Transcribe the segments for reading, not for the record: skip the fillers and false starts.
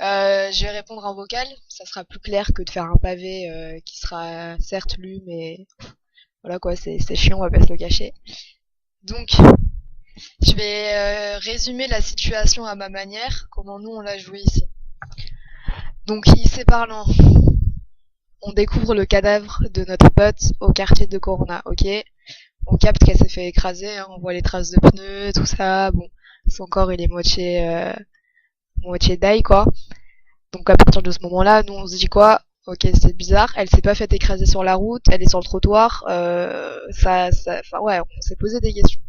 Je vais répondre en vocal, ça sera plus clair que de faire un pavé qui sera certes lu, mais voilà quoi, c'est chiant, on va pas se le cacher. Donc, je vais résumer la situation à ma manière, comment nous on l'a joué ici. Donc, ici parlant, on découvre le cadavre de notre pote au quartier de Corona, ok. On capte qu'elle s'est fait écraser, hein, on voit les traces de pneus, tout ça, bon, son corps il est moitié d'ail quoi. Donc à partir de ce moment-là, nous on se dit quoi? Ok, c'est bizarre. Elle s'est pas faite écraser sur la route, elle est sur le trottoir. Enfin ouais, on s'est posé des questions.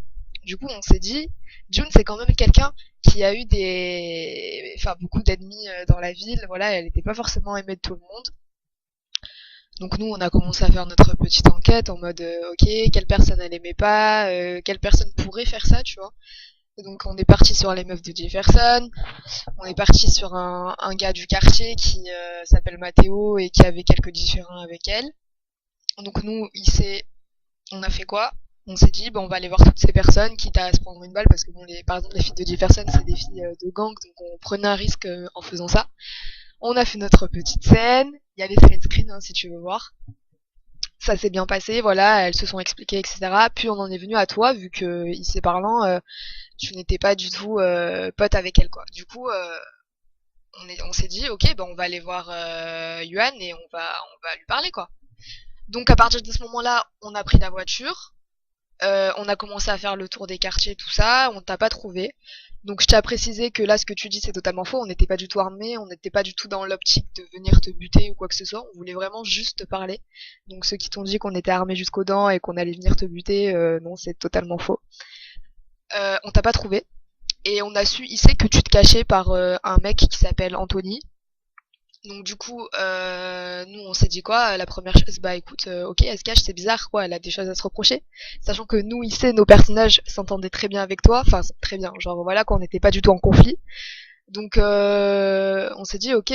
Du coup, on s'est dit, June c'est quand même quelqu'un qui a eu enfin beaucoup d'ennemis dans la ville. Voilà, elle n'était pas forcément aimée de tout le monde. Donc nous, on a commencé à faire notre petite enquête en mode, ok, quelle personne elle aimait pas, quelle personne pourrait faire ça, tu vois. Et donc on est parti sur les meufs de Jefferson, on est parti sur un gars du quartier qui s'appelle Mathéo et qui avait quelques différends avec elle. Donc nous, on a fait quoi? On s'est dit, bon, on va aller voir toutes ces personnes, quitte à se prendre une balle, parce que bon, par exemple, les filles de Jefferson, c'est des filles de gang, donc on prenait un risque en faisant ça. On a fait notre petite scène, il y a les screen screens hein, si tu veux voir. Ça s'est bien passé, voilà, elles se sont expliquées, etc. Puis on en est venu à toi, vu que, ici parlant, tu n'étais pas du tout pote avec elle, quoi. Du coup, on s'est dit, ok, ben on va aller voir Yuan et on va lui parler, quoi. Donc à partir de ce moment-là, on a pris la voiture, on a commencé à faire le tour des quartiers, tout ça, on t'a pas trouvé. Donc je tiens à préciser que là, ce que tu dis, c'est totalement faux. On n'était pas du tout armés, on n'était pas du tout dans l'optique de venir te buter ou quoi que ce soit. On voulait vraiment juste te parler. Donc ceux qui t'ont dit qu'on était armés jusqu'aux dents et qu'on allait venir te buter, non, c'est totalement faux. On t'a pas trouvé. Et on a su, il sait que tu te cachais par un mec qui s'appelle Anthony. Donc du coup, nous on s'est dit quoi? La première chose, bah écoute, ok, elle se cache, c'est bizarre quoi, elle a des choses à se reprocher. Sachant que nous, ici, nos personnages s'entendaient très bien avec toi, enfin très bien, genre voilà, qu'on n'était pas du tout en conflit. Donc on s'est dit ok,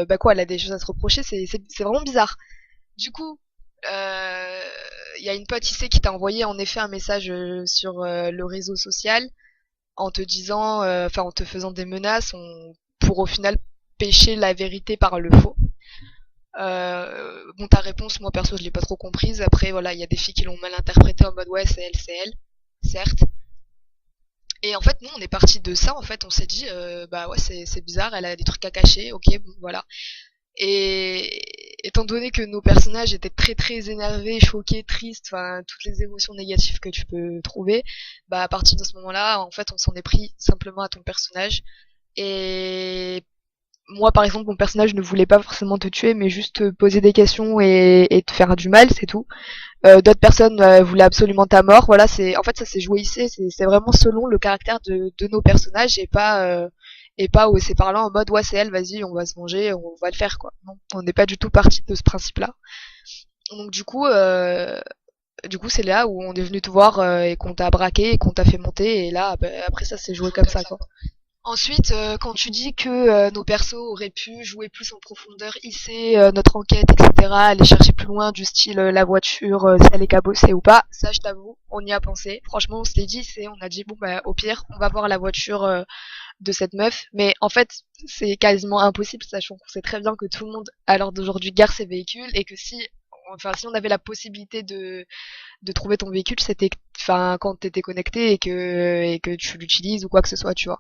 bah quoi, elle a des choses à se reprocher, c'est vraiment bizarre. Du coup, il y a une pote ici qui t'a envoyé en effet un message sur le réseau social en te disant, enfin en te faisant des menaces, pour au final pêcher la vérité par le faux. Bon, ta réponse, moi perso, je l'ai pas trop comprise. Après, voilà, il y a des filles qui l'ont mal interprété en mode ouais, c'est elle, certes. Et en fait, nous, on est parti de ça. En fait, on s'est dit, bah ouais, c'est bizarre, elle a des trucs à cacher. Ok, bon, voilà. Et étant donné que nos personnages étaient très très énervés, choqués, tristes, enfin toutes les émotions négatives que tu peux trouver, bah à partir de ce moment-là, en fait, on s'en est pris simplement à ton personnage. Et moi, par exemple, mon personnage ne voulait pas forcément te tuer, mais juste te poser des questions et te faire du mal, c'est tout. D'autres personnes voulaient absolument ta mort. Voilà, en fait, ça s'est joué ici. C'est vraiment selon le caractère de nos personnages et pas où c'est parlant en mode ouais c'est elle, vas-y, on va se venger, on va le faire quoi. Non, on n'est pas du tout parti de ce principe-là. Donc du coup, c'est là où on est venu te voir et qu'on t'a braqué et qu'on t'a fait monter et là, bah, après ça s'est joué comme ça quoi. Ensuite, quand tu dis que nos persos auraient pu jouer plus en profondeur, hisser notre enquête, etc., aller chercher plus loin, du style la voiture, si elle est cabossée ou pas, ça je t'avoue, on y a pensé. Franchement, on se l'est dit, on a dit bon bah au pire, on va voir la voiture de cette meuf. Mais en fait, c'est quasiment impossible, sachant qu'on sait très bien que tout le monde à l'heure d'aujourd'hui gare ses véhicules et que si on avait la possibilité de trouver ton véhicule, c'était enfin quand t'étais connecté et que tu l'utilises ou quoi que ce soit, tu vois.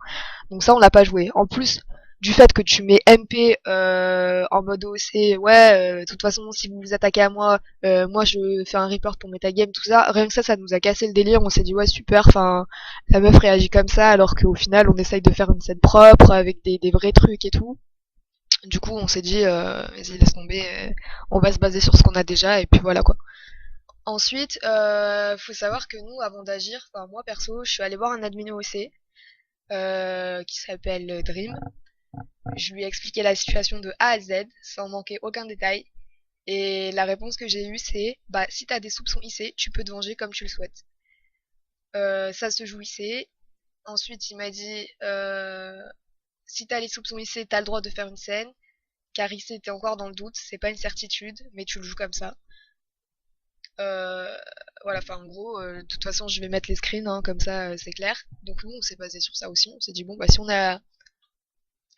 Donc ça on l'a pas joué. En plus du fait que tu mets MP en mode OC, ouais, de toute façon si vous vous attaquez à moi, moi je fais un report pour metagame, tout ça, rien que ça nous a cassé le délire, on s'est dit ouais super, enfin la meuf réagit comme ça alors qu'au final on essaye de faire une scène propre avec des vrais trucs et tout. Du coup on s'est dit vas-y laisse tomber, on va se baser sur ce qu'on a déjà et puis voilà quoi. Ensuite, faut savoir que nous, avant d'agir, enfin moi perso, je suis allée voir un admin OC qui s'appelle Dream. Je lui ai expliqué la situation de A à Z, sans manquer aucun détail. Et la réponse que j'ai eue, c'est bah si t'as des soupçons IC, tu peux te venger comme tu le souhaites. Ça se joue IC. Ensuite, il m'a dit si t'as les soupçons IC, t'as le droit de faire une scène. Car IC, t'es encore dans le doute, c'est pas une certitude, mais tu le joues comme ça. Euh, voilà, enfin en gros, de toute façon je vais mettre les screens, hein, comme ça c'est clair. Donc nous on s'est basé sur ça aussi, on s'est dit bon bah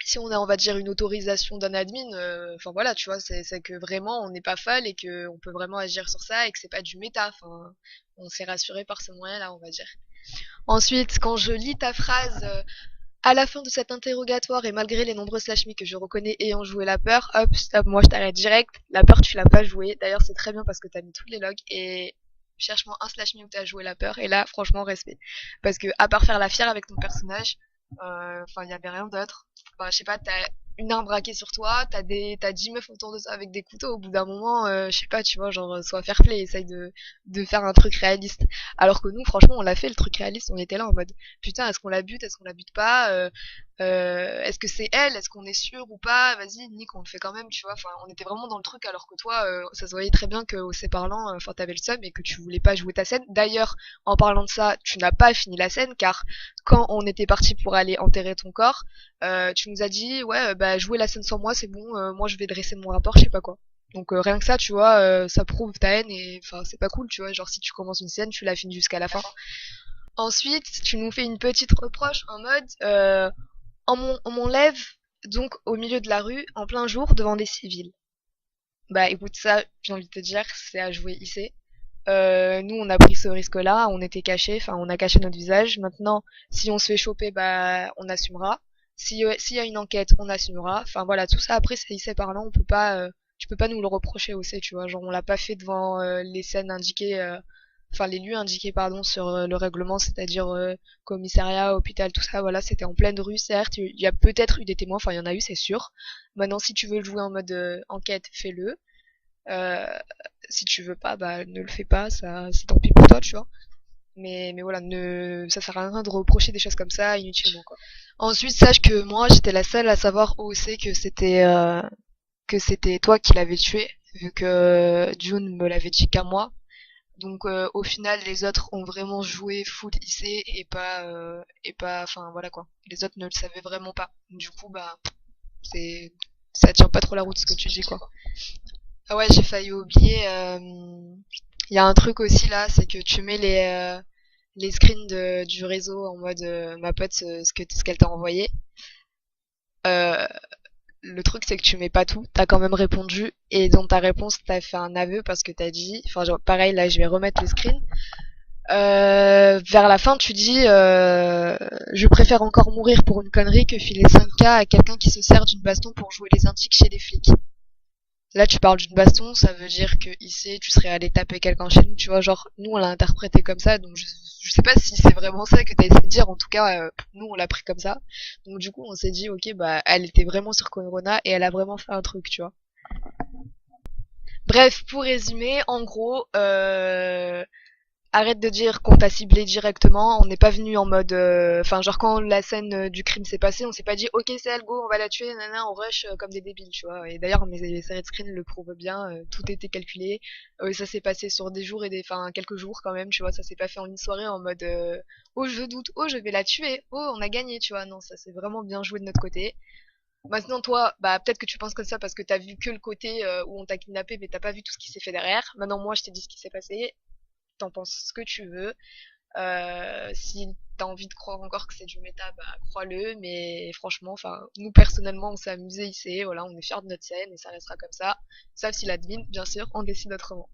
si on a, on va dire, une autorisation d'un admin, enfin voilà, tu vois, c'est que vraiment on n'est pas folle et que on peut vraiment agir sur ça et que c'est pas du méta. Enfin, on s'est rassuré par ce moyen-là, on va dire. Ensuite, quand je lis ta phrase, à la fin de cet interrogatoire et malgré les nombreux slash me que je reconnais ayant joué la peur, hop, stop, moi je t'arrête direct. La peur, tu l'as pas joué. D'ailleurs, c'est très bien parce que t'as mis tous les logs et cherche-moi un slash me où t'as joué la peur. Et là, franchement, respect. Parce que, à part faire la fière avec ton personnage, enfin, il y avait rien d'autre. Enfin, je sais pas, t'as une arme braquée sur toi, t'as 10 meufs autour de ça avec des couteaux. Au bout d'un moment, je sais pas, tu vois, genre, sois fair play, essaye de faire un truc réaliste. Alors que nous, franchement, on l'a fait, le truc réaliste, on était là en mode, putain, est-ce qu'on la bute, est-ce qu'on la bute pas, est-ce que c'est elle, est-ce qu'on est sûr ou pas, vas-y, nique, on le fait quand même, tu vois, enfin, on était vraiment dans le truc, alors que toi, ça se voyait très bien que, c'est parlant, enfin, t'avais le seum et que tu voulais pas jouer ta scène. D'ailleurs, en parlant de ça, tu n'as pas fini la scène, car quand on était parti pour aller enterrer ton corps, tu nous as dit, ouais, bah, jouer la scène sans moi, c'est bon, moi je vais dresser mon rapport, je sais pas quoi. Donc rien que ça, tu vois, ça prouve ta haine et enfin c'est pas cool, tu vois. Genre si tu commences une scène, tu la finis jusqu'à la fin. Ensuite, tu nous fais une petite reproche en mode, on m'enlève donc au milieu de la rue en plein jour devant des civils. Bah écoute ça, j'ai envie de te dire, c'est à jouer ici. Nous on a pris ce risque-là, on était cachés, enfin on a caché notre visage. Maintenant, si on se fait choper, bah on assumera. Si s'il y a une enquête, on assumera. Enfin voilà, tout ça après c'est lycée parlant, on peut pas, tu peux pas nous le reprocher aussi, tu vois. Genre on l'a pas fait devant les scènes indiquées, enfin les lieux indiqués pardon sur le règlement, c'est-à-dire commissariat, hôpital, tout ça. Voilà, c'était en pleine rue, certes. Il y a peut-être eu des témoins, enfin il y en a eu, c'est sûr. Maintenant, si tu veux le jouer en mode enquête, fais-le. Euh, Si tu veux pas, bah ne le fais pas, ça c'est tant pis pour toi, tu vois. Mais voilà, ça sert à rien de reprocher des choses comme ça inutilement quoi. Ensuite, sache que moi j'étais la seule à savoir aussi que c'était toi qui l'avais tué, vu que June me l'avait dit qu'à moi. Donc au final, les autres ont vraiment joué full IC et pas, enfin voilà quoi. Les autres ne le savaient vraiment pas. Du coup, bah c'est ça tient pas trop la route ce que tu dis quoi. Ah ouais, j'ai failli oublier. Il y a un truc aussi là, c'est que tu mets les screens du réseau en mode ma pote ce qu'elle t'a envoyé. Euh, le truc c'est que tu mets pas tout. T'as quand même répondu et dans ta réponse t'as fait un aveu parce que t'as dit. Enfin genre pareil là, je vais remettre le screen. Vers la fin, tu dis je préfère encore mourir pour une connerie que filer 5K à quelqu'un qui se sert d'une baston pour jouer les intiques chez les flics. Là, tu parles d'une baston, ça veut dire que ici, tu serais allé taper quelqu'un chez nous, tu vois, genre, nous, on l'a interprété comme ça, donc je sais pas si c'est vraiment ça que t'as essayé de dire, en tout cas, nous, on l'a pris comme ça. Donc, du coup, on s'est dit, ok, bah, elle était vraiment sur Corona et elle a vraiment fait un truc, tu vois. Bref, pour résumer, en gros, arrête de dire qu'on t'a ciblé directement. On n'est pas venu en mode, enfin genre quand la scène du crime s'est passée, on s'est pas dit ok c'est elle go, on va la tuer, nana, on rush comme des débiles, tu vois. Et d'ailleurs mes séries de screen le prouvent bien, tout était calculé. Ça s'est passé sur des jours et enfin quelques jours quand même, tu vois. Ça s'est pas fait en une soirée en mode oh je doute, oh je vais la tuer, oh on a gagné, tu vois. Non, ça c'est vraiment bien joué de notre côté. Maintenant, toi, bah peut-être que tu penses comme ça parce que t'as vu que le côté où on t'a kidnappé, mais t'as pas vu tout ce qui s'est fait derrière. Maintenant, moi, je t'ai dit ce qui s'est passé. T'en penses ce que tu veux. Si t'as envie de croire encore que c'est du méta, bah crois-le. Mais franchement, enfin, nous personnellement, on s'est amusé ici. Voilà, on est fiers de notre scène et ça restera comme ça. Sauf si l'admin, bien sûr, on décide autrement.